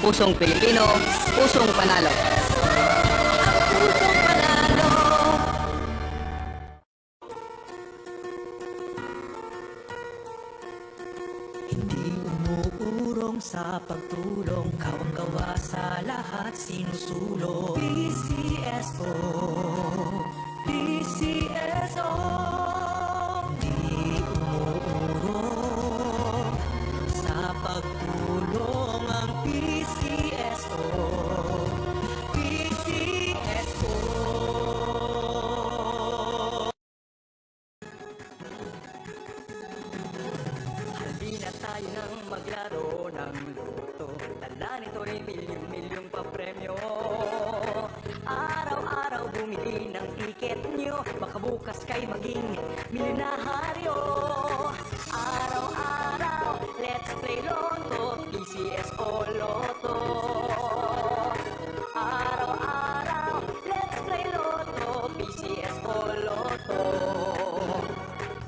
Pusong Pilipino, pusong panalo. Pusong panalo. Hindi umuurong sa pagtulong, kawang-gawa sa lahat sinusulong. PCSO, PCSO. Hindi umuurong sa pagtulong ang PCSO, PCSO. Halina tayo nang maglaro ng loto. Tala nito ay milyong-milyong papremyo. Araw-araw bumili ng tiket nyo, baka bukas kay maging milyonaryo. Araw-araw, let's play Lotto, PCSO Lotto. Araw-araw, let's play Lotto, PCSO Lotto.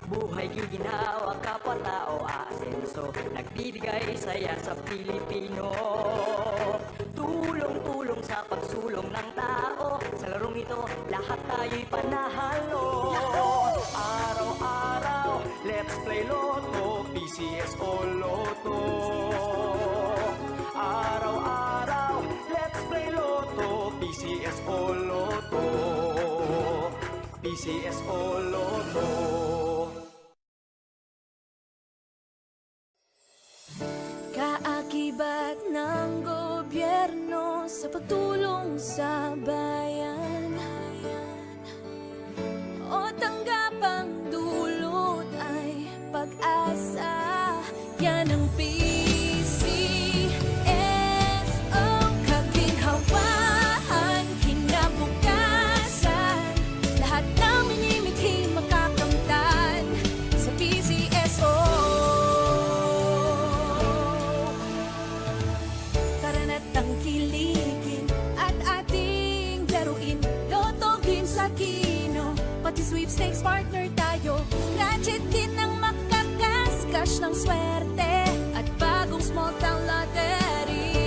Buhay giginawa, kapwa-tao aasenso, nagbibigay saya sa Pilipino. Tulong-tulong sa pagsulong ng tao, sa larong ito lahat tayo'y panahalo. Araw-araw, let's play Lotto, PCSO Lotto. Araw-araw, let's play Lotto, PCSO Lotto. PCSO Lotto. Kaakibat ng gobyerno sa pagtulong sa bayan, o tanggapang dulot ay pag-asa. Yan ang PCSO, kaginhawahan, kinabukasan. Lahat ng minimithi makakamtan sa PCSO. Tangkilikin at ating laruin, Lotto, Green sa Kino, pati sweepstakes partner tayo. Scratch it din ang makakascash ng swerte at bagong small town lottery.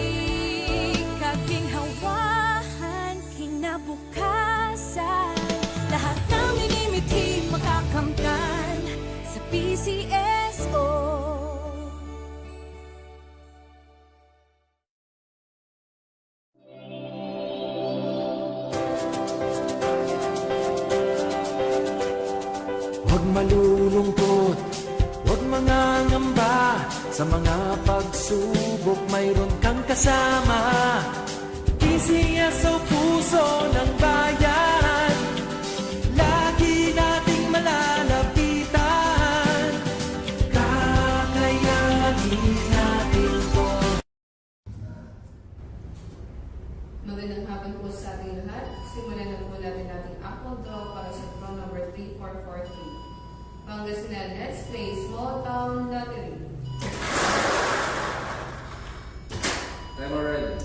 Kaginhawahan, kinabukasan, lahat ng minimithi makakamtan sa PCSO. Huwag malulungkot, huwag mangangamba. Sa mga pagsubok mayroon kang kasama. PCSO, puso ng bayan, lagi nating malalapitan. Kakayanin natin to. Magandang hapon po sa ating lahat. Simulan na po natin ating Apple Draw para sa draw number 3443. Pangasinan, let's play Small Town Lottery. Timer ready.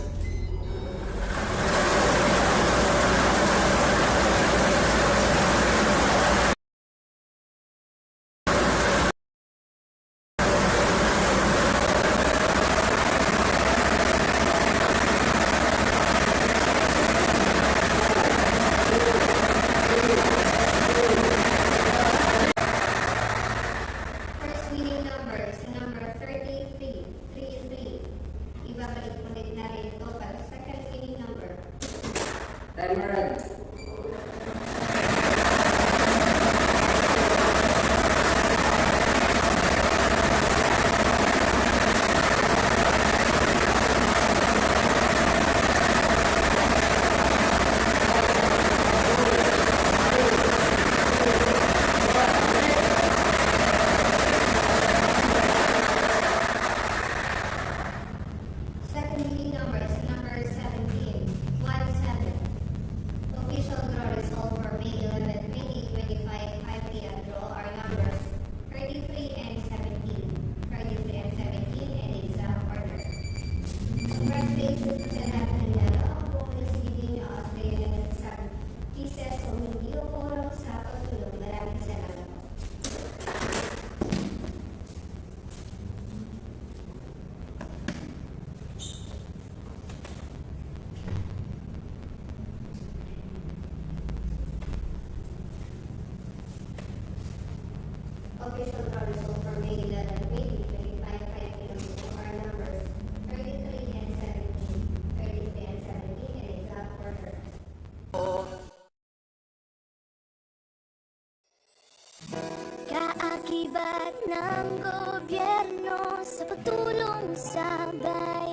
First winning number is number 33. Ibabalik ulit na rin ito para second winning number. Timer ready. Second winning number is number 17. 17. Gibat ng gobyerno sa pagtulong sa bayan.